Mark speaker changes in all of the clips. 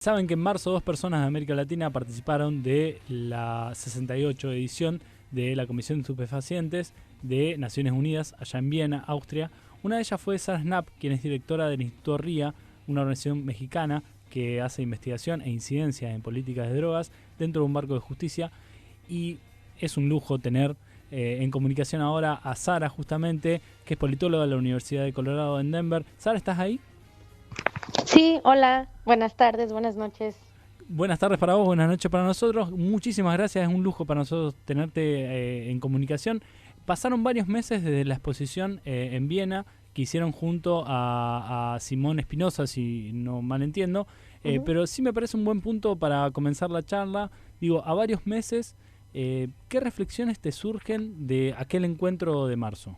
Speaker 1: Saben que en marzo 2 personas de América Latina participaron de la 68 edición de la Comisión de Estupefacientes de Naciones Unidas, allá en Viena, Austria. Una de ellas fue Sara Schnapp, quien es directora del Instituto RIA, una organización mexicana que hace investigación e incidencia en políticas de drogas dentro de un marco de justicia. Y es un lujo tener en comunicación ahora a Sara, justamente, que es politóloga de la Universidad de Colorado en Denver. Sara, ¿estás ahí?
Speaker 2: Sí, hola, buenas tardes, buenas noches.
Speaker 1: Buenas tardes para vos, buenas noches para nosotros. Muchísimas gracias, es un lujo para nosotros tenerte en comunicación. Pasaron varios meses desde la exposición en Viena que hicieron junto a Simón Espinosa, si no mal entiendo,
Speaker 2: Ujú.
Speaker 1: pero sí me parece un buen punto para comenzar la charla. Digo, a varios meses, ¿qué reflexiones te surgen de aquel encuentro de marzo?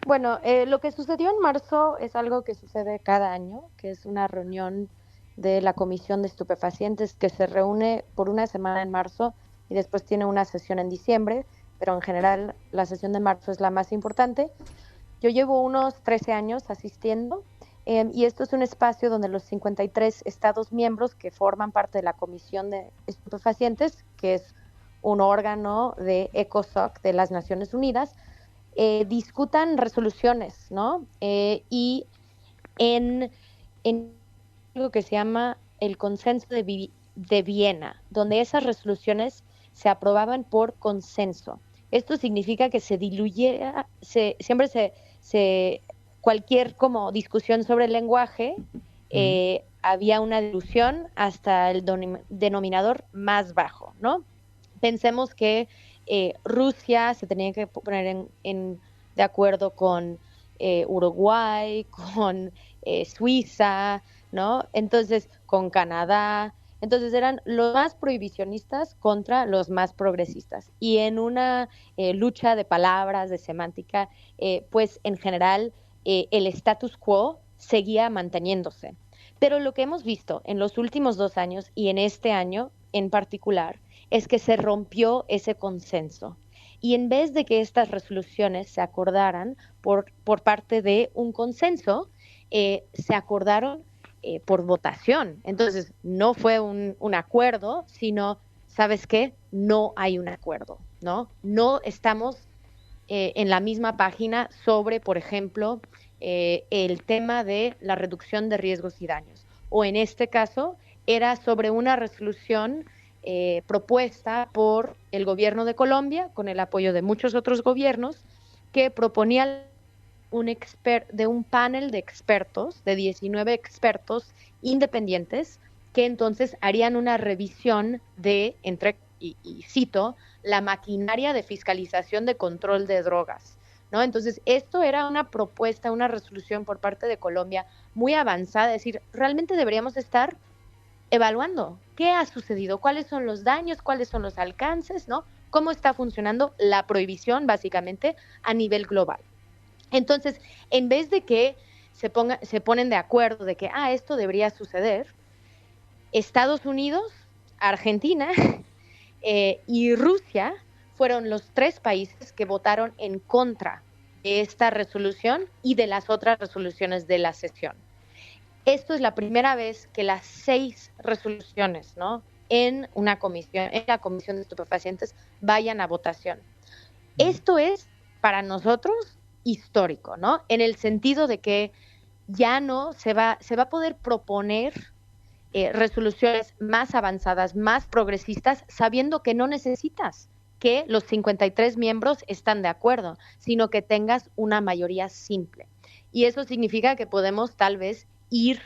Speaker 2: Bueno, lo que sucedió en marzo es algo que sucede cada año, que es una reunión de la Comisión de Estupefacientes que se reúne por una semana en marzo y después tiene una sesión en diciembre, pero en general la sesión de marzo es la más importante. Yo llevo unos 13 años asistiendo y esto es un espacio donde los 53 estados miembros que forman parte de la Comisión de Estupefacientes, que es un órgano de ECOSOC de las Naciones Unidas, discutan resoluciones, ¿no? Y en algo que se llama el consenso de Viena, donde esas resoluciones se aprobaban por consenso. Esto significa que se diluyera, siempre se, cualquier como discusión sobre el lenguaje,
Speaker 1: Mm.
Speaker 2: había una dilución hasta el denominador más bajo, ¿no? Pensemos que Rusia se tenía que poner de acuerdo con Uruguay, con Suiza, ¿no? Entonces, con Canadá. Entonces eran los más prohibicionistas contra los más progresistas. Y en una lucha de palabras, de semántica, pues en general el status quo seguía manteniéndose. Pero lo que hemos visto en los últimos 2 años y en este año en particular es que se rompió ese consenso. Y en vez de que estas resoluciones se acordaran por parte de un consenso, se acordaron por votación. Entonces, no fue un acuerdo, sino, ¿sabes qué? No hay un acuerdo, ¿no? No estamos en la misma página sobre, por ejemplo, el tema de la reducción de riesgos y daños. O en este caso, era sobre una resolución propuesta por el gobierno de Colombia, con el apoyo de muchos otros gobiernos, que proponía de un panel de expertos, de 19 expertos independientes, que entonces harían una revisión de, y cito, la maquinaria de fiscalización de control de drogas, ¿no? Entonces, esto era una propuesta, una resolución por parte de Colombia muy avanzada, es decir, realmente deberíamos estar evaluando qué ha sucedido, cuáles son los daños, cuáles son los alcances, ¿no? Cómo está funcionando la prohibición, básicamente, a nivel global. Entonces, en vez de que se ponen de acuerdo de que, esto debería suceder, Estados Unidos, Argentina y Rusia fueron los 3 países que votaron en contra de esta resolución y de las otras resoluciones de la sesión. Esto es la primera vez que las 6 resoluciones, ¿no?, en la Comisión de Estupefacientes vayan a votación.
Speaker 1: Mm.
Speaker 2: Esto es para nosotros histórico, ¿no? En el sentido de que ya no se va a poder proponer resoluciones más avanzadas, más progresistas, sabiendo que no necesitas que los 53 miembros están de acuerdo, sino que tengas una mayoría simple. Y eso significa que podemos tal vez ir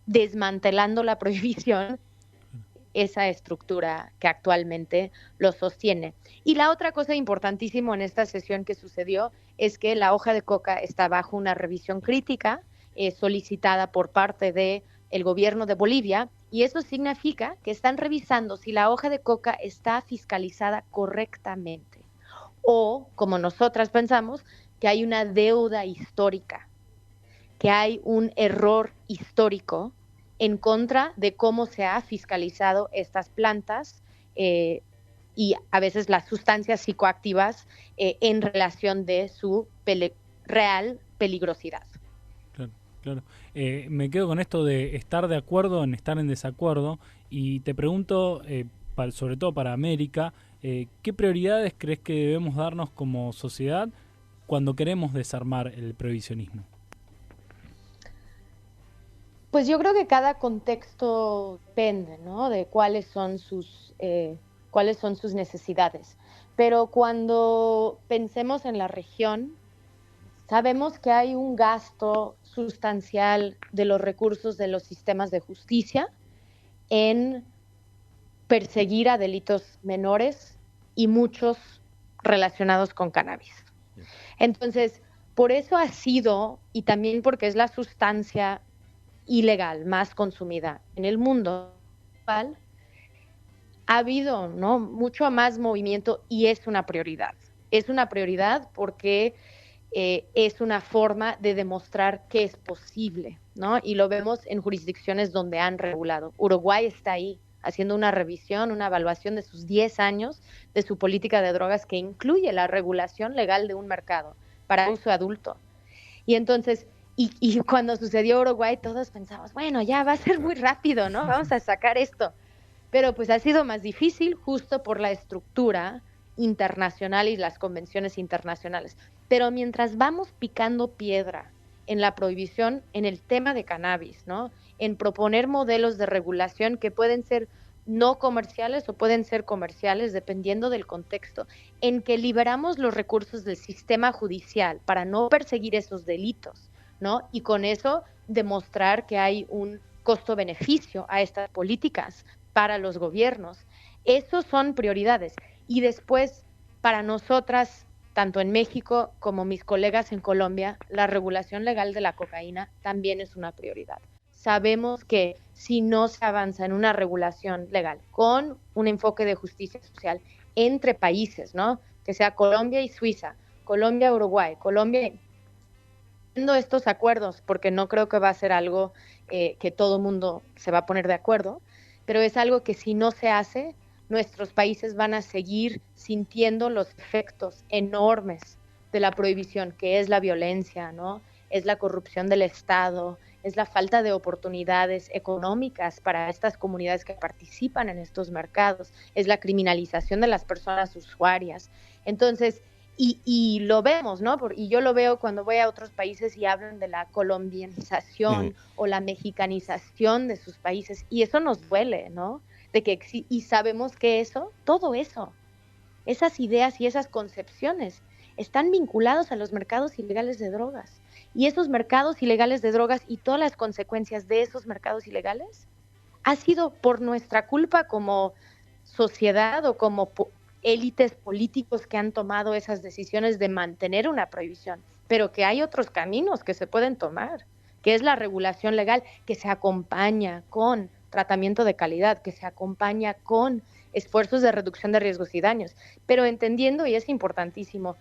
Speaker 2: desmantelando la prohibición, esa estructura que actualmente lo sostiene. Y la otra cosa importantísima en esta sesión que sucedió es que la hoja de coca está bajo una revisión crítica solicitada por parte del gobierno de Bolivia, y eso significa que están revisando si la hoja de coca está fiscalizada correctamente o, como nosotras pensamos, que hay una deuda histórica, que hay un error histórico en contra de cómo se ha fiscalizado estas plantas eh, y a veces las sustancias psicoactivas en relación de su real peligrosidad.
Speaker 1: Claro. Claro. Me quedo con esto de estar de acuerdo en estar en desacuerdo y te pregunto, sobre todo para América, ¿qué prioridades crees que debemos darnos como sociedad cuando queremos desarmar el prohibicionismo?
Speaker 2: Pues yo creo que cada contexto depende, ¿no? De cuáles son sus necesidades. Pero cuando pensemos en la región, sabemos que hay un gasto sustancial de los recursos de los sistemas de justicia en perseguir a delitos menores y muchos relacionados con cannabis. Entonces, por eso ha sido, y también porque es la sustancia ilegal más consumida en el mundo, ha habido, ¿no?, mucho más movimiento y es una prioridad. Es una prioridad porque es una forma de demostrar que es posible, ¿no? Y lo vemos en jurisdicciones donde han regulado. Uruguay está ahí haciendo una revisión, una evaluación de sus 10 años de su política de drogas que incluye la regulación legal de un mercado para uso adulto. Y entonces, y cuando sucedió Uruguay, todos pensamos, bueno, ya va a ser muy rápido, ¿no? Vamos a sacar esto. Pero pues ha sido más difícil justo por la estructura internacional y las convenciones internacionales. Pero mientras vamos picando piedra en la prohibición, en el tema de cannabis, ¿no?, en proponer modelos de regulación que pueden ser no comerciales o pueden ser comerciales dependiendo del contexto, en que liberamos los recursos del sistema judicial para no perseguir esos delitos, ¿no? Y con eso demostrar que hay un costo-beneficio a estas políticas para los gobiernos. Esos son prioridades. Y después, para nosotras, tanto en México como mis colegas en Colombia, la regulación legal de la cocaína también es una prioridad. Sabemos que si no se avanza en una regulación legal con un enfoque de justicia social entre países, ¿no?, que sea Colombia y Suiza, Colombia, Uruguay, Colombia, viendo estos acuerdos, porque no creo que va a ser algo que todo el mundo se va a poner de acuerdo, pero es algo que si no se hace, nuestros países van a seguir sintiendo los efectos enormes de la prohibición, que es la violencia, ¿no?, es la corrupción del Estado, es la falta de oportunidades económicas para estas comunidades que participan en estos mercados, es la criminalización de las personas usuarias. Entonces, y lo vemos, ¿no? Y yo lo veo cuando voy a otros países y hablan de la colombianización o la mexicanización de sus países, y eso nos duele, ¿no? Y sabemos que todo eso, esas ideas y esas concepciones están vinculados a los mercados ilegales de drogas. Y esos mercados ilegales de drogas y todas las consecuencias de esos mercados ilegales ha sido por nuestra culpa como sociedad o como élites políticos que han tomado esas decisiones de mantener una prohibición, pero que hay otros caminos que se pueden tomar, que es la regulación legal, que se acompaña con tratamiento de calidad, que se acompaña con esfuerzos de reducción de riesgos y daños, pero entendiendo, y es importantísimo,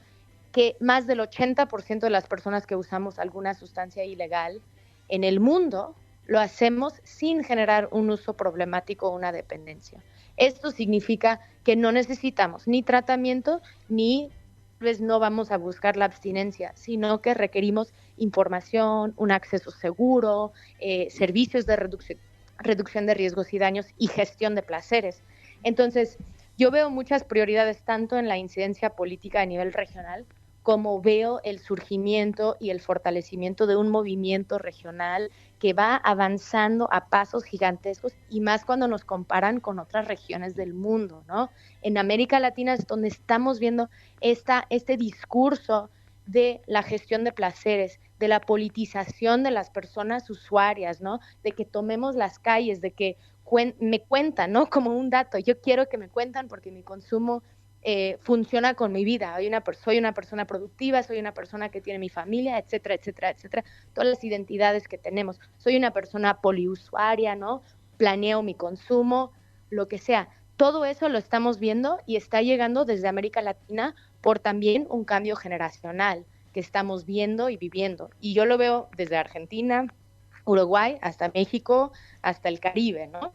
Speaker 2: que más del 80% de las personas que usamos alguna sustancia ilegal en el mundo lo hacemos sin generar un uso problemático o una dependencia. Esto significa que no necesitamos ni tratamiento ni pues no vamos a buscar la abstinencia, sino que requerimos información, un acceso seguro, servicios de reducción de riesgos y daños y gestión de placeres. Entonces, yo veo muchas prioridades tanto en la incidencia política a nivel regional como veo el surgimiento y el fortalecimiento de un movimiento regional que va avanzando a pasos gigantescos y más cuando nos comparan con otras regiones del mundo, ¿no? En América Latina es donde estamos viendo este discurso de la gestión de placeres, de la politización de las personas usuarias, ¿no? De que tomemos las calles, de que me cuentan, ¿no? Como un dato, yo quiero que me cuentan porque mi consumo funciona con mi vida, soy una persona productiva, soy una persona que tiene mi familia, etcétera, etcétera, etcétera, todas las identidades que tenemos, soy una persona poliusuaria, ¿no? Planeo mi consumo, lo que sea, todo eso lo estamos viendo y está llegando desde América Latina por también un cambio generacional que estamos viendo y viviendo, y yo lo veo desde Argentina, Uruguay, hasta México, hasta el Caribe, ¿no?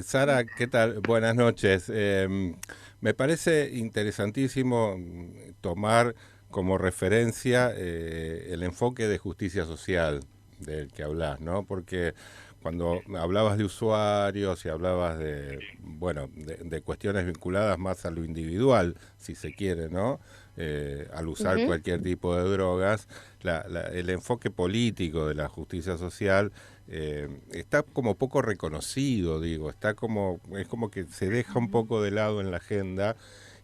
Speaker 3: Sara, ¿qué tal? Buenas noches. Me parece interesantísimo tomar como referencia el enfoque de justicia social del que hablas, ¿no? Porque cuando hablabas de usuarios y hablabas de cuestiones vinculadas más a lo individual, si se quiere, ¿no? Al usar cualquier tipo de drogas, el enfoque político de la justicia social está como poco reconocido, digo, es como que se deja un poco de lado en la agenda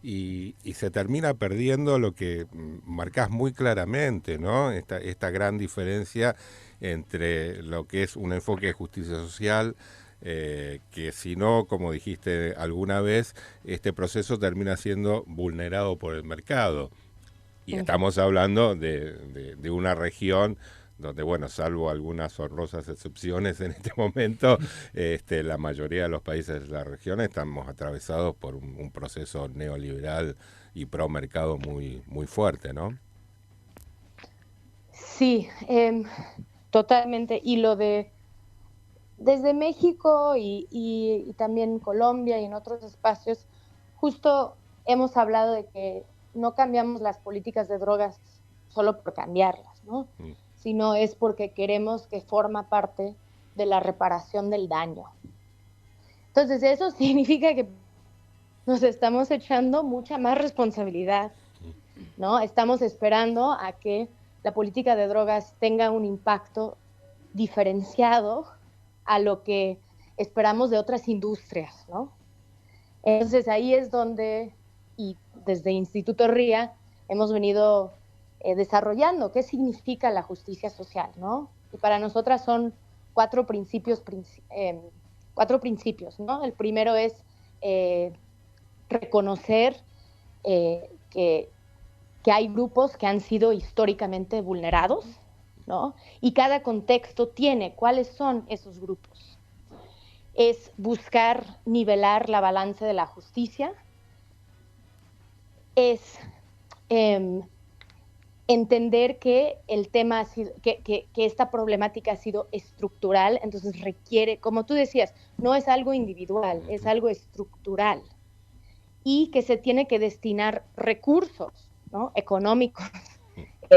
Speaker 3: y se termina perdiendo lo que marcás muy claramente, ¿no? Esta gran diferencia entre lo que es un enfoque de justicia social, que si no, como dijiste alguna vez, este proceso termina siendo vulnerado por el mercado. Y estamos hablando de una región donde, bueno, salvo algunas honrosas excepciones en este momento, la mayoría de los países de la región estamos atravesados por un proceso neoliberal y pro mercado muy, muy fuerte, ¿no?
Speaker 2: Sí, totalmente. Y desde México y también Colombia y en otros espacios, justo hemos hablado de que no cambiamos las políticas de drogas solo por cambiarlas, ¿no? Sino es porque queremos que forma parte de la reparación del daño. Entonces eso significa que nos estamos echando mucha más responsabilidad, ¿no? Estamos esperando a que la política de drogas tenga un impacto diferenciado a lo que esperamos de otras industrias, ¿no? Entonces ahí es donde, y desde Instituto RIA, hemos venido desarrollando qué significa la justicia social, ¿no? Y para nosotras son cuatro principios, ¿no? El primero es reconocer que hay grupos que han sido históricamente vulnerados, ¿no? Y cada contexto tiene cuáles son esos grupos. Es buscar nivelar la balanza de la justicia, es entender que el tema ha sido, que esta problemática ha sido estructural, entonces requiere, como tú decías, no es algo individual, es algo estructural, y que se tiene que destinar recursos, ¿no? Económicos,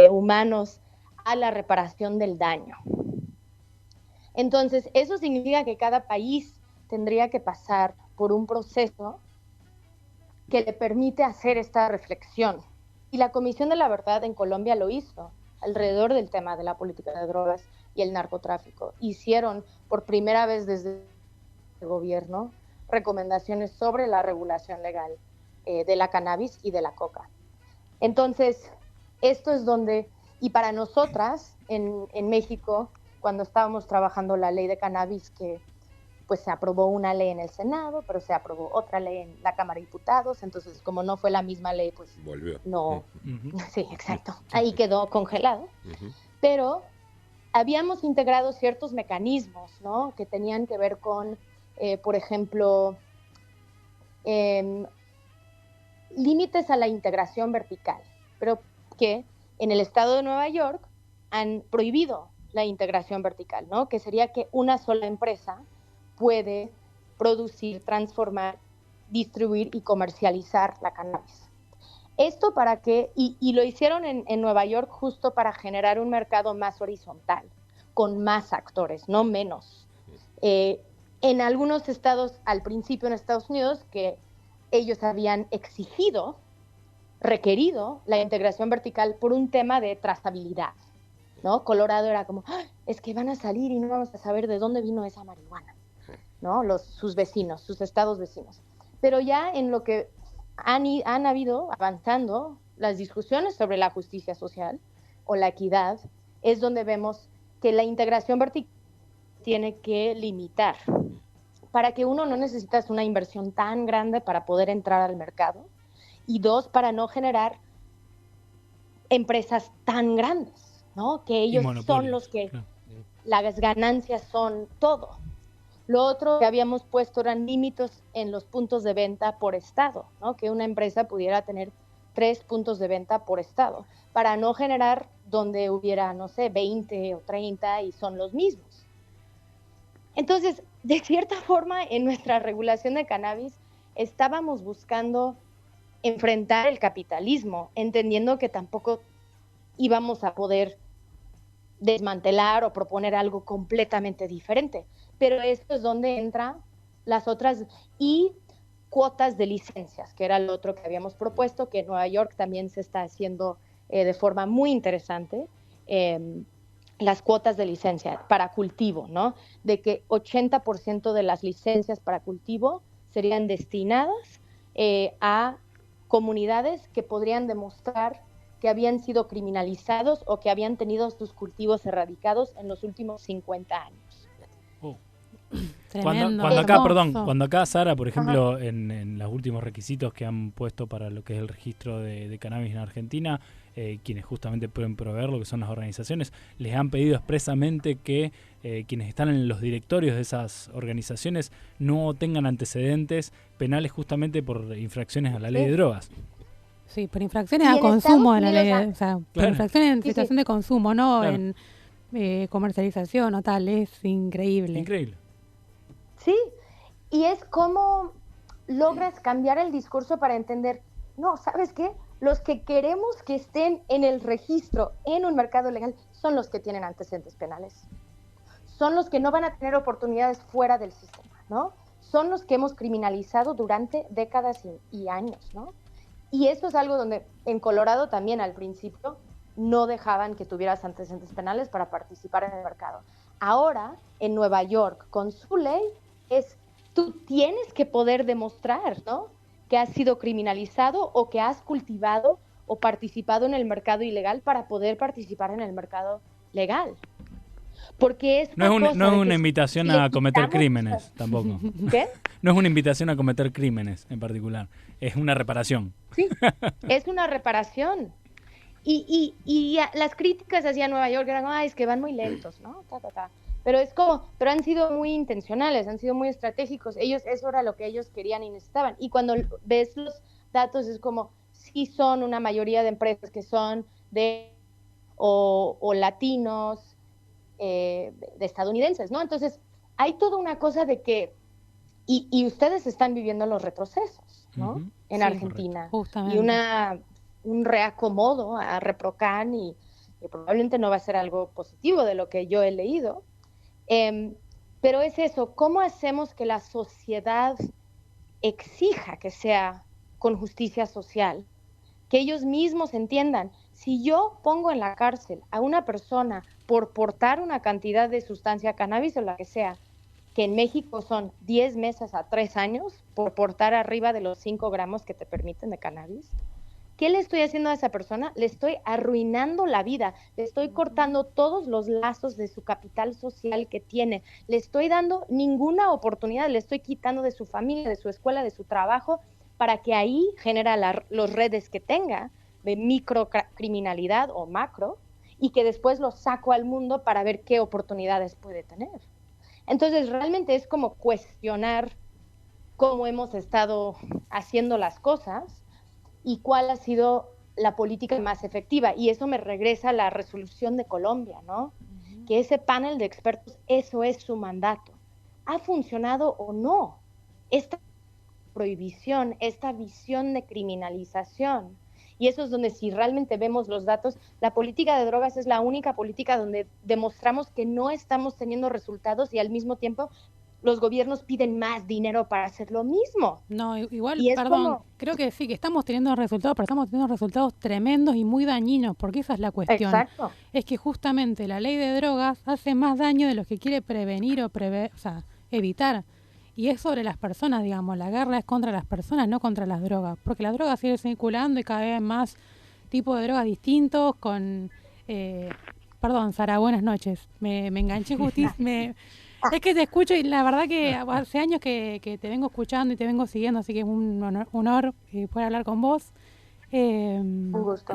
Speaker 2: humanos, a la reparación del daño. Entonces, eso significa que cada país tendría que pasar por un proceso que le permite hacer esta reflexión. Y la Comisión de la Verdad en Colombia lo hizo alrededor del tema de la política de drogas y el narcotráfico. Hicieron por primera vez desde el gobierno recomendaciones sobre la regulación legal de la cannabis y de la coca. Entonces, esto es donde, y para nosotras en México, cuando estábamos trabajando la ley de cannabis, que pues se aprobó una ley en el Senado, pero se aprobó otra ley en la Cámara de Diputados, entonces como no fue la misma ley, pues
Speaker 3: volvió.
Speaker 2: No, sí, exacto, ahí quedó congelado, pero habíamos integrado ciertos mecanismos, ¿no? Que tenían que ver con, por ejemplo, límites a la integración vertical, pero que en el estado de Nueva York han prohibido la integración vertical, ¿no? Que sería que una sola empresa puede producir, transformar, distribuir y comercializar la cannabis. Esto para que, y lo hicieron en Nueva York justo para generar un mercado más horizontal, con más actores, no menos. En algunos estados, al principio en Estados Unidos, que ellos habían exigido, requerido la integración vertical por un tema de trazabilidad, ¿no? Colorado era como, es que van a salir y no vamos a saber de dónde vino esa marihuana, ¿no? Sus vecinos, sus estados vecinos. Pero ya en lo que han habido avanzando las discusiones sobre la justicia social o la equidad, es donde vemos que la integración vertical tiene que limitar. Para que uno, no necesitas una inversión tan grande para poder entrar al mercado, y dos, para no generar empresas tan grandes, ¿no? Que ellos son los que, claro, las ganancias son todo. Lo otro que habíamos puesto eran límites en los puntos de venta por estado, ¿no? Que una empresa pudiera tener 3 puntos de venta por estado, para no generar donde hubiera, no sé, 20 o 30 y son los mismos. Entonces, de cierta forma, en nuestra regulación de cannabis estábamos buscando enfrentar el capitalismo, entendiendo que tampoco íbamos a poder desmantelar o proponer algo completamente diferente. Pero esto es donde entran las otras y cuotas de licencias, que era lo otro que habíamos propuesto, que en Nueva York también se está haciendo de forma muy interesante, las cuotas de licencia para cultivo, ¿no? De que 80% de las licencias para cultivo serían destinadas a comunidades que podrían demostrar que habían sido criminalizados o que habían tenido sus cultivos erradicados en los últimos 50 años.
Speaker 1: Cuando acá, Sara, por ejemplo, en los últimos requisitos que han puesto para lo que es el registro de cannabis en Argentina, quienes justamente pueden proveer lo que son las organizaciones, les han pedido expresamente que quienes están en los directorios de esas organizaciones no tengan antecedentes penales justamente por infracciones a la ley de drogas.
Speaker 4: Sí, por infracciones a consumo de la ley, o sea, por infracciones en situación de consumo, no en comercialización o tal, es increíble.
Speaker 1: Increíble.
Speaker 2: Sí, y es como logras cambiar el discurso para entender, no, ¿sabes qué? Los que queremos que estén en el registro, en un mercado legal, son los que tienen antecedentes penales. Son los que no van a tener oportunidades fuera del sistema, ¿no? Son los que hemos criminalizado durante décadas y años, ¿no? Y eso es algo donde en Colorado también al principio no dejaban que tuvieras antecedentes penales para participar en el mercado. Ahora, en Nueva York, con su ley, tú tienes que poder demostrar, ¿no?, que has sido criminalizado o que has cultivado o participado en el mercado ilegal para poder participar en el mercado legal. Porque es
Speaker 1: no es una invitación a cometer crímenes tampoco.
Speaker 2: ¿Qué?
Speaker 1: No es una invitación a cometer crímenes en particular, es una reparación.
Speaker 2: Sí, es una reparación. Y las críticas hacia Nueva York eran, es que van muy lentos, ¿no? Pero han sido muy intencionales, han sido muy estratégicos. Eso era lo que ellos querían y necesitaban. Y cuando ves los datos es como, sí son una mayoría de empresas que son o latinos, de estadounidenses, ¿no? Entonces, hay toda una cosa de que, y ustedes están viviendo los retrocesos, ¿no? En Argentina.
Speaker 4: Justamente.
Speaker 2: Y un reacomodo a Reprocan y probablemente no va a ser algo positivo de lo que yo he leído. Pero es eso, ¿cómo hacemos que la sociedad exija que sea con justicia social? Que ellos mismos entiendan, si yo pongo en la cárcel a una persona por portar una cantidad de sustancia cannabis o la que sea, que en México son 10 meses a 3 años por portar arriba de los 5 gramos que te permiten de cannabis, ¿qué le estoy haciendo a esa persona? Le estoy arruinando la vida, le estoy cortando todos los lazos de su capital social que tiene, le estoy dando ninguna oportunidad, le estoy quitando de su familia, de su escuela, de su trabajo, para que ahí genera los redes que tenga de microcriminalidad o macro, y que después lo saco al mundo para ver qué oportunidades puede tener. Entonces realmente es como cuestionar cómo hemos estado haciendo las cosas y cuál ha sido la política más efectiva. Y eso me regresa a la resolución de Colombia, ¿no? Uh-huh. Que ese panel de expertos, eso es su mandato. ¿Ha funcionado o no esta prohibición, esta visión de criminalización? Y eso es donde, si realmente vemos los datos, la política de drogas es la única política donde demostramos que no estamos teniendo resultados y al mismo tiempo los gobiernos piden más dinero para hacer lo mismo.
Speaker 4: No, igual, perdón, creo que sí, que estamos teniendo resultados, pero estamos teniendo resultados tremendos y muy dañinos, porque esa es la cuestión.
Speaker 2: Exacto.
Speaker 4: Es que justamente la ley de drogas hace más daño de los que quiere prevenir o evitar. Y es sobre las personas, digamos, la guerra es contra las personas, no contra las drogas, porque las drogas siguen circulando y cada vez más tipos de drogas distintos con... perdón, Sara, buenas noches. Me enganché justicia. Es que te escucho y la verdad que hace años que te vengo escuchando y te vengo siguiendo, así que es un honor poder hablar con vos.
Speaker 2: Un gusto.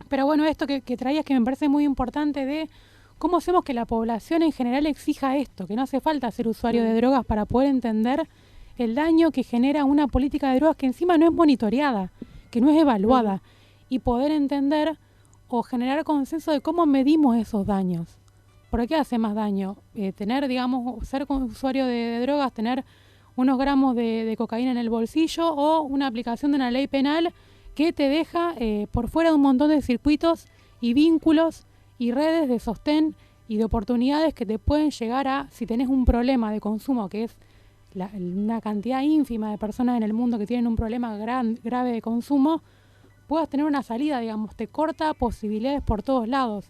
Speaker 4: Pero bueno, esto que traías que me parece muy importante de cómo hacemos que la población en general exija esto, que no hace falta ser usuario de drogas para poder entender el daño que genera una política de drogas que encima no es monitoreada, que no es evaluada, y poder entender o generar consenso de cómo medimos esos daños. ¿Por qué hace más daño? Tener, digamos, ser usuario de drogas, tener unos gramos de cocaína en el bolsillo, o una aplicación de una ley penal que te deja por fuera de un montón de circuitos y vínculos y redes de sostén y de oportunidades que te pueden llegar a, si tenés un problema de consumo, que es una cantidad ínfima de personas en el mundo que tienen un problema grave de consumo, puedas tener una salida, digamos, te corta posibilidades por todos lados.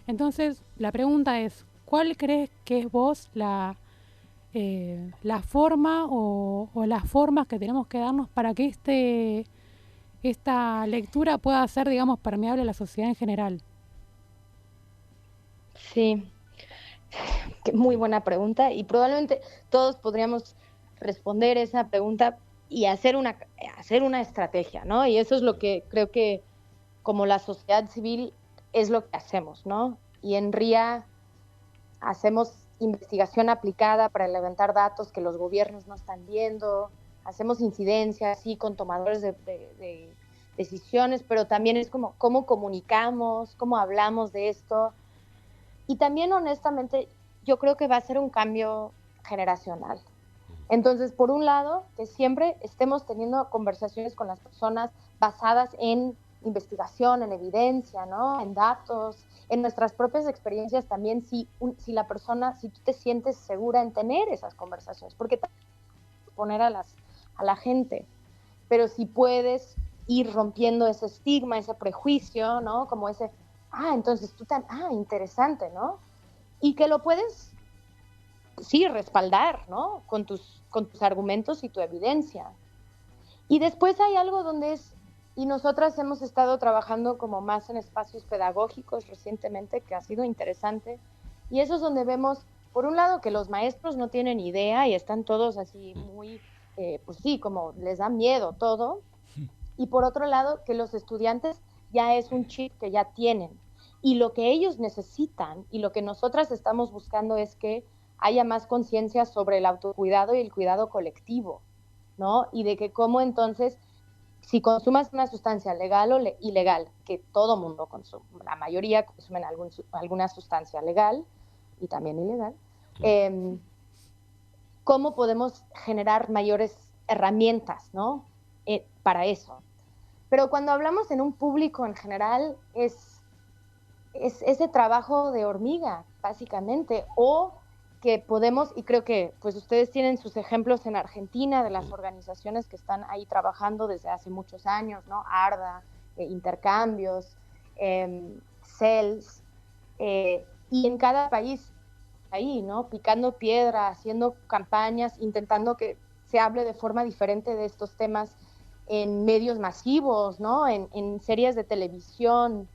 Speaker 4: Entonces, la pregunta es, ¿cuál crees que es vos la forma o las formas que tenemos que darnos para que esta lectura pueda ser, digamos, permeable a la sociedad en general?
Speaker 2: Sí, muy buena pregunta, y probablemente todos podríamos responder esa pregunta y hacer una estrategia, ¿no? Y eso es lo que creo que como la sociedad civil es lo que hacemos, ¿no? Y en RIA hacemos investigación aplicada para levantar datos que los gobiernos no están viendo, hacemos incidencias, sí, con tomadores de decisiones, pero también es como cómo comunicamos, cómo hablamos de esto. Y también, honestamente, yo creo que va a ser un cambio generacional. Entonces, por un lado, que siempre estemos teniendo conversaciones con las personas basadas en investigación, en evidencia, ¿no? En datos, en nuestras propias experiencias también, si tú te sientes segura en tener esas conversaciones, porque poner a la gente, pero si puedes ir rompiendo ese estigma, ese prejuicio, ¿no? Como ese, entonces interesante, ¿no? Y que lo puedes, sí, respaldar, ¿no? Con tus argumentos y tu evidencia. Y después hay algo y nosotras hemos estado trabajando como más en espacios pedagógicos recientemente, que ha sido interesante, y eso es donde vemos, por un lado, que los maestros no tienen idea y están todos así muy, pues sí, como les da miedo todo, y por otro lado, que los estudiantes ya es un chip que ya tienen, y lo que ellos necesitan y lo que nosotras estamos buscando es que haya más conciencia sobre el autocuidado y el cuidado colectivo, ¿no? Y de que cómo entonces, si consumas una sustancia legal o ilegal, que todo mundo consume, la mayoría consumen alguna sustancia legal y también ilegal, ¿cómo podemos generar mayores herramientas, ¿no? Para eso? Pero cuando hablamos en un público en general, es ese trabajo de hormiga, básicamente, o que podemos, y creo que pues ustedes tienen sus ejemplos en Argentina de las organizaciones que están ahí trabajando desde hace muchos años, ¿no? ARDA, Intercambios, CELS, y en cada país ahí, ¿no? Picando piedra, haciendo campañas, intentando que se hable de forma diferente de estos temas en medios masivos, ¿no? En series de televisión.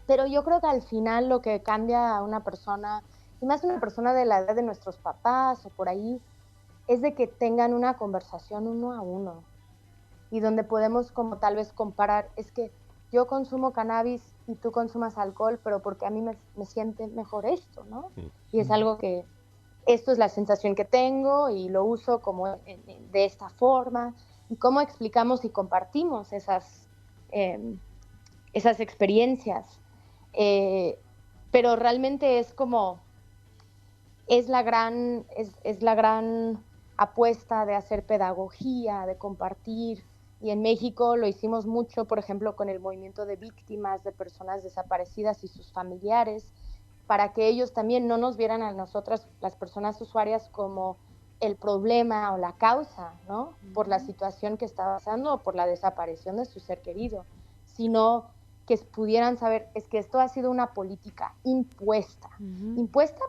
Speaker 2: Pero yo creo que al final lo que cambia a una persona, y más una persona de la edad de nuestros papás o por ahí, es de que tengan una conversación uno a uno y donde podemos como tal vez comparar, es que yo consumo cannabis y tú consumas alcohol, pero porque a mí me siente mejor esto, ¿no? Y es algo que, esto es la sensación que tengo y lo uso como de esta forma, y cómo explicamos y compartimos esas experiencias. Pero realmente es como, es la gran apuesta de hacer pedagogía, de compartir, y en México lo hicimos mucho, por ejemplo, con el movimiento de víctimas de personas desaparecidas y sus familiares, para que ellos también no nos vieran a nosotras, las personas usuarias, como el problema o la causa, ¿no? Por la situación que está pasando o por la desaparición de su ser querido, sino que pudieran saber, es que esto ha sido una política impuesta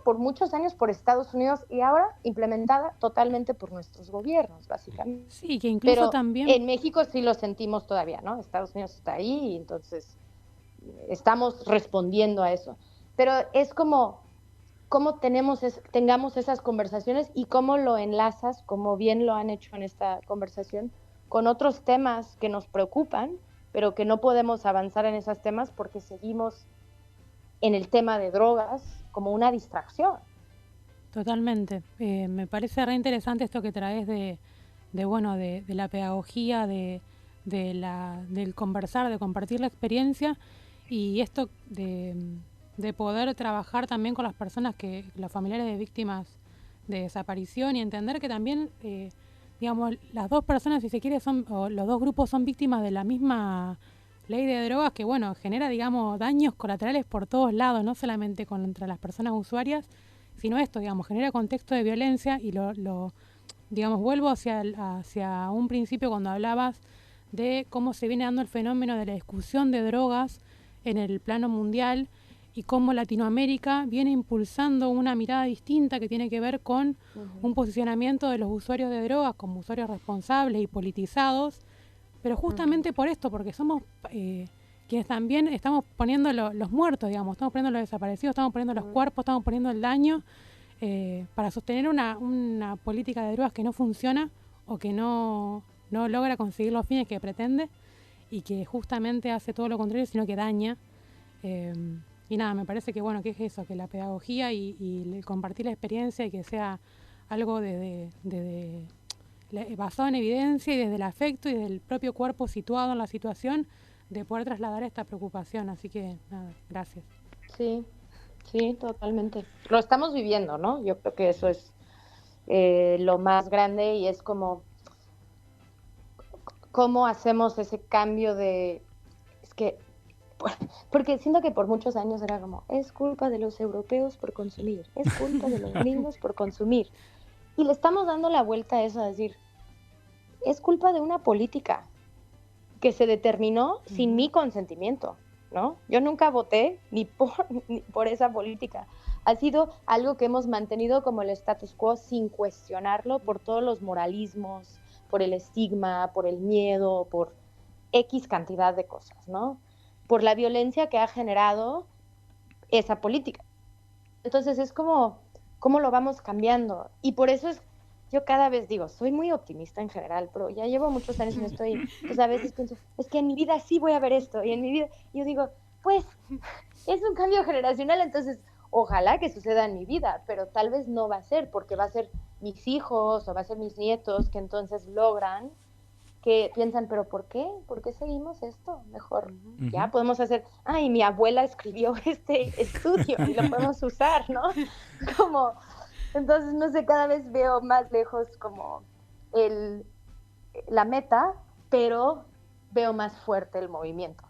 Speaker 2: por muchos años por Estados Unidos y ahora implementada totalmente por nuestros gobiernos, básicamente.
Speaker 4: Sí, que incluso
Speaker 2: pero
Speaker 4: también
Speaker 2: en México sí lo sentimos todavía, ¿no? Estados Unidos está ahí y entonces estamos respondiendo a eso. Pero es como cómo tengamos esas conversaciones y cómo lo enlazas, como bien lo han hecho en esta conversación, con otros temas que nos preocupan, pero que no podemos avanzar en esos temas porque seguimos en el tema de drogas como una distracción.
Speaker 4: Totalmente. Me parece re interesante esto que traes de la pedagogía, del conversar, de compartir la experiencia, y esto de poder trabajar también con las personas los familiares de víctimas de desaparición, y entender que también digamos, las dos personas, si se quiere, o los dos grupos son víctimas de la misma ley de drogas que, bueno, genera, digamos, daños colaterales por todos lados, no solamente contra las personas usuarias, sino esto, digamos, genera contexto de violencia y digamos, vuelvo hacia un principio cuando hablabas de cómo se viene dando el fenómeno de la discusión de drogas en el plano mundial y cómo Latinoamérica viene impulsando una mirada distinta que tiene que ver con un posicionamiento de los usuarios de drogas como usuarios responsables y politizados, pero justamente por esto, porque somos quienes también estamos poniendo los muertos, digamos, estamos poniendo los desaparecidos, estamos poniendo los cuerpos, estamos poniendo el daño para sostener una política de drogas que no funciona o que no logra conseguir los fines que pretende y que justamente hace todo lo contrario, sino que daña. Y nada, me parece que bueno, que es eso, que la pedagogía y el compartir la experiencia y que sea algo basado en evidencia y desde el afecto y del propio cuerpo situado en la situación, de poder trasladar esta preocupación. Así que nada, gracias.
Speaker 2: Sí, sí, totalmente. Lo estamos viviendo, ¿no? Yo creo que eso es lo más grande y es como cómo hacemos ese cambio de... Es que porque siento que por muchos años era como, es culpa de los europeos por consumir, es culpa de los gringos por consumir. Y le estamos dando la vuelta a eso, a decir, es culpa de una política que se determinó sin mi consentimiento, ¿no? Yo nunca voté ni por esa política. Ha sido algo que hemos mantenido como el status quo sin cuestionarlo por todos los moralismos, por el estigma, por el miedo, por X cantidad de cosas, ¿no? Por la violencia que ha generado esa política. Entonces es como, ¿cómo lo vamos cambiando? Y por eso yo cada vez digo, soy muy optimista en general, pero ya llevo muchos años en esto y pues a veces pienso, es que en mi vida sí voy a ver esto, y en mi vida, yo digo, pues, es un cambio generacional, entonces ojalá que suceda en mi vida, pero tal vez no va a ser, porque va a ser mis hijos o va a ser mis nietos que entonces logran que piensan, pero ¿por qué? ¿Por qué seguimos esto? Mejor ya podemos hacer, ay, mi abuela escribió este estudio y lo podemos usar, ¿no? Como, entonces, no sé, cada vez veo más lejos como la meta, pero veo más fuerte el movimiento.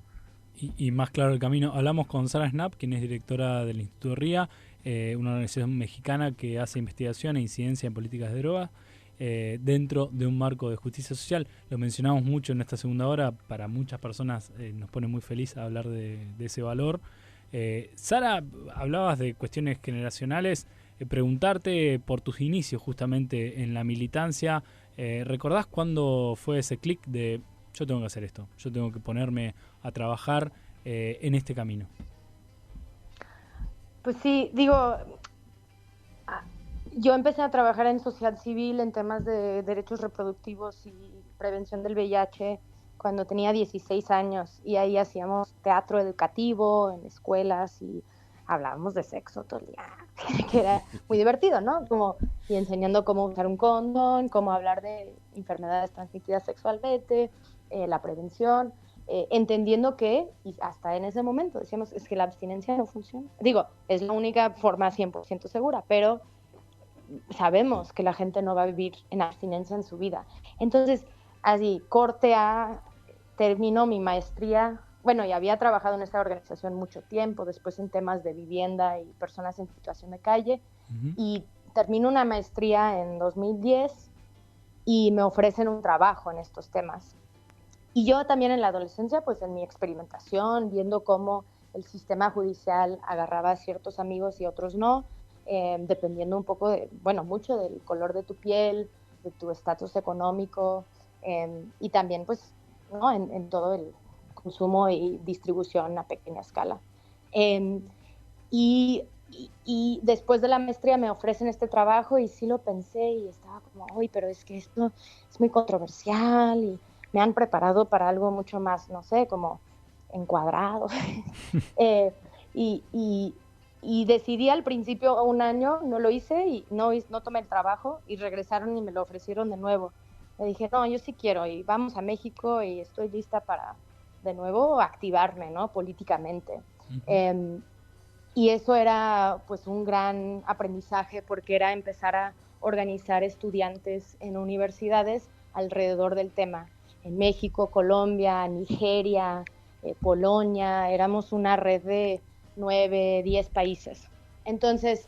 Speaker 1: Y más claro el camino. Hablamos con Sara Schnapp, quien es directora del Instituto RIA, una organización mexicana que hace investigación e incidencia en políticas de drogas, dentro de un marco de justicia social. Lo mencionamos mucho en esta segunda hora, para muchas personas nos pone muy feliz hablar de ese valor. Sara, hablabas de cuestiones generacionales, preguntarte por tus inicios justamente en la militancia. ¿Recordás cuándo fue ese clic de yo tengo que hacer esto, yo tengo que ponerme a trabajar en este camino?
Speaker 2: Pues sí, digo, yo empecé a trabajar en sociedad civil en temas de derechos reproductivos y prevención del VIH cuando tenía 16 años y ahí hacíamos teatro educativo en escuelas y hablábamos de sexo todo el día, que era muy divertido, ¿no? Y enseñando cómo usar un condón, cómo hablar de enfermedades transmitidas sexualmente, la prevención, entendiendo que, y hasta en ese momento decíamos, es que la abstinencia no funciona. Digo, es la única forma 100% segura, pero sabemos que la gente no va a vivir en abstinencia en su vida. Entonces, así, termino mi maestría. Bueno, y había trabajado en esta organización mucho tiempo, después en temas de vivienda y personas en situación de calle, y termino una maestría en 2010 y me ofrecen un trabajo en estos temas. Y yo también en la adolescencia, pues en mi experimentación, viendo cómo el sistema judicial agarraba a ciertos amigos y otros no, dependiendo un poco mucho del color de tu piel, de tu estatus económico, y también pues, ¿no? en todo el consumo y distribución a pequeña escala. Y después de la maestría me ofrecen este trabajo y sí lo pensé y estaba como, uy, pero es que esto es muy controversial y me han preparado para algo mucho más, no sé, como encuadrado. Y decidí al principio un año, no lo hice y no tomé el trabajo y regresaron y me lo ofrecieron de nuevo. Le dije, no, yo sí quiero y vamos a México y estoy lista para de nuevo activarme, ¿no? Políticamente. Y eso era pues un gran aprendizaje porque era empezar a organizar estudiantes en universidades alrededor del tema. En México, Colombia, Nigeria, Polonia, éramos una red de 9, 10 países. Entonces,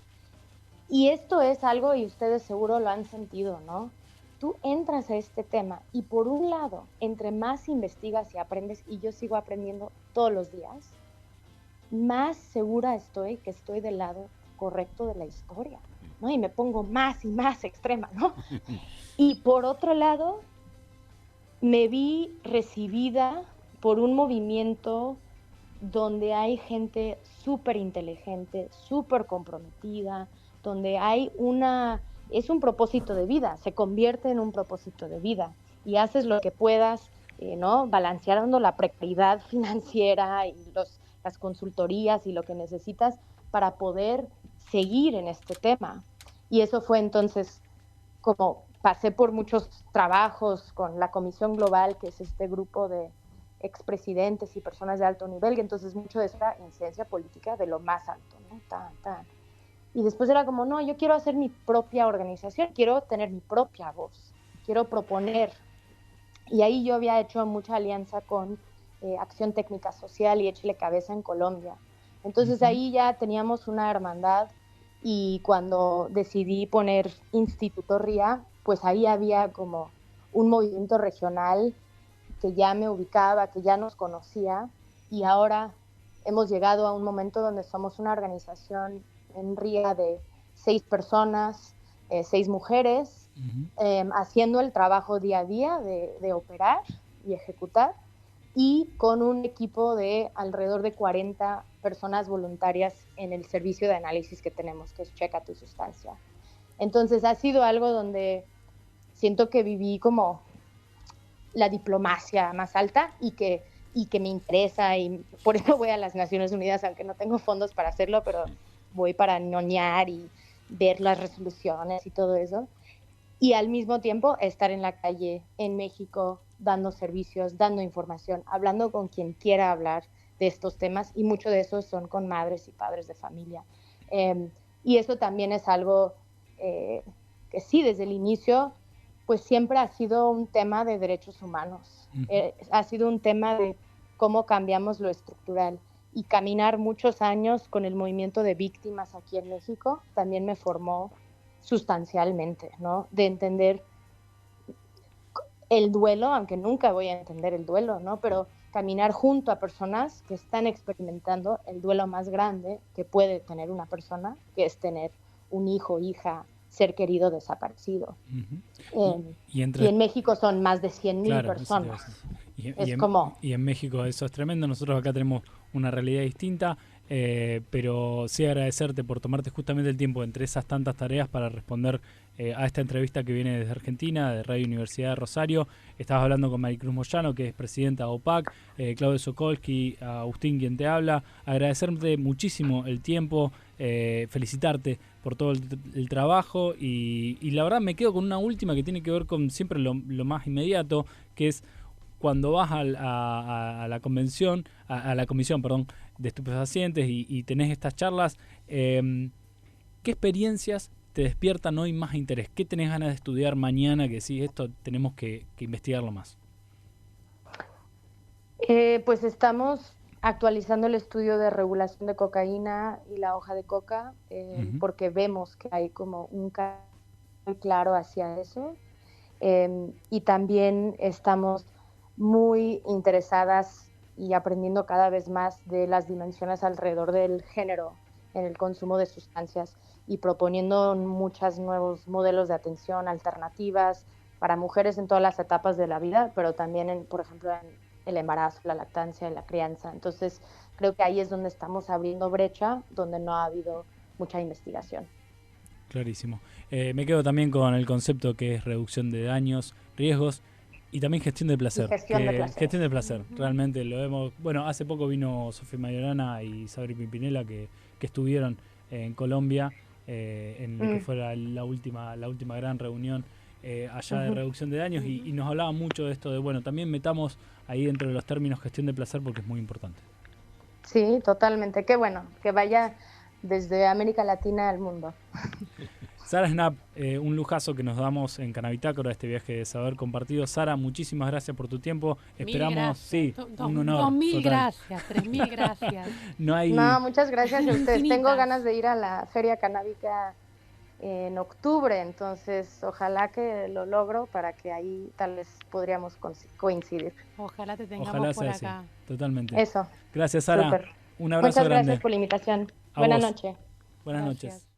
Speaker 2: y esto es algo, y ustedes seguro lo han sentido, ¿no? Tú entras a este tema y por un lado, entre más investigas y aprendes, y yo sigo aprendiendo todos los días, más segura estoy que estoy del lado correcto de la historia, ¿no? Y me pongo más y más extrema, ¿no? Y por otro lado, me vi recibida por un movimiento donde hay gente súper inteligente, súper comprometida, donde hay es un propósito de vida, se convierte en un propósito de vida y haces lo que puedas, ¿no? Balanceando la precariedad financiera y las consultorías y lo que necesitas para poder seguir en este tema. Y eso fue entonces como pasé por muchos trabajos con la Comisión Global, que es este grupo de expresidentes y personas de alto nivel, que entonces mucho de eso era incidencia política de lo más alto, ¿no? Y después era como, no, yo quiero hacer mi propia organización, quiero tener mi propia voz, quiero proponer. Y ahí yo había hecho mucha alianza con Acción Técnica Social y Échele Cabeza en Colombia. Entonces ahí ya teníamos una hermandad y cuando decidí poner Instituto RIA, pues ahí había como un movimiento regional que ya me ubicaba, que ya nos conocía y ahora hemos llegado a un momento donde somos una organización en RIA de 6 personas, 6 mujeres, haciendo el trabajo día a día de operar y ejecutar y con un equipo de alrededor de 40 personas voluntarias en el servicio de análisis que tenemos, que es Checa tu Sustancia. Entonces ha sido algo donde siento que viví como la diplomacia más alta y que me interesa y por eso voy a las Naciones Unidas, aunque no tengo fondos para hacerlo, pero voy para ñoñar y ver las resoluciones y todo eso. Y al mismo tiempo estar en la calle en México, dando servicios, dando información, hablando con quien quiera hablar de estos temas y mucho de eso son con madres y padres de familia. Y eso también es algo que sí, desde el inicio, pues siempre ha sido un tema de derechos humanos. Ha sido un tema de cómo cambiamos lo estructural. Y caminar muchos años con el movimiento de víctimas aquí en México también me formó sustancialmente, ¿no? De entender el duelo, aunque nunca voy a entender el duelo, ¿no? Pero caminar junto a personas que están experimentando el duelo más grande que puede tener una persona, que es tener un hijo, hija, ser querido desaparecido. Y en México son más de 100.000 personas.
Speaker 1: Y en México eso es tremendo. Nosotros acá tenemos una realidad distinta, pero sí agradecerte por tomarte justamente el tiempo entre esas tantas tareas para responder a esta entrevista que viene desde Argentina, de Radio Universidad de Rosario. Estabas hablando con Maricruz Moyano, que es presidenta de OPAC, Claudio Sokolsky, Agustín, quien te habla. Agradecerte muchísimo el tiempo, felicitarte por todo el trabajo y la verdad me quedo con una última que tiene que ver con siempre lo más inmediato, que es cuando vas a la convención, a la comisión, perdón, de estupefacientes y tenés estas charlas, ¿qué experiencias te despiertan hoy más interés? ¿Qué tenés ganas de estudiar mañana que sí, esto tenemos que investigarlo más?
Speaker 2: Pues estamos actualizando el estudio de regulación de cocaína y la hoja de coca, porque vemos que hay como un cambio muy claro hacia eso. Y también estamos muy interesadas y aprendiendo cada vez más de las dimensiones alrededor del género en el consumo de sustancias y proponiendo muchos nuevos modelos de atención, alternativas para mujeres en todas las etapas de la vida, pero también, por ejemplo, en el embarazo, la lactancia, la crianza. Entonces, creo que ahí es donde estamos abriendo brecha, donde no ha habido mucha investigación. Clarísimo.
Speaker 1: Me quedo también con el concepto que es reducción de daños, riesgos y también gestión de placer. Gestión de placer. Realmente lo vemos. Bueno, hace poco vino Sofía Mayorana y Sabri Pimpinela que estuvieron en Colombia en lo que fue la última gran reunión allá de reducción de daños y nos hablaba mucho de esto de, bueno, también metamos ahí dentro de los términos gestión de placer porque es muy importante.
Speaker 2: Sí, totalmente. Qué bueno, que vaya desde América Latina al mundo.
Speaker 1: Sara Snap, un lujazo que nos damos en Canabitácora, este viaje de saber compartido. Sara, muchísimas gracias por tu tiempo. Esperamos, sí, un honor.
Speaker 4: 2000 gracias, 3000 gracias.
Speaker 2: No, muchas gracias a ustedes.
Speaker 4: Infinitas.
Speaker 2: Tengo ganas de ir a la Feria Canábica en octubre, entonces ojalá que lo logro para que ahí tal vez podríamos coincidir.
Speaker 4: Ojalá te tengamos
Speaker 1: Ojalá
Speaker 4: por
Speaker 1: sea así,
Speaker 4: acá.
Speaker 1: totalmente.
Speaker 2: Eso.
Speaker 1: Gracias, Sara.
Speaker 2: Súper.
Speaker 1: Un abrazo
Speaker 2: Muchas
Speaker 1: grande.
Speaker 2: gracias por la invitación.
Speaker 1: A
Speaker 2: Buenas
Speaker 1: vos.
Speaker 2: noches.
Speaker 1: Buenas
Speaker 4: Gracias.
Speaker 1: noches.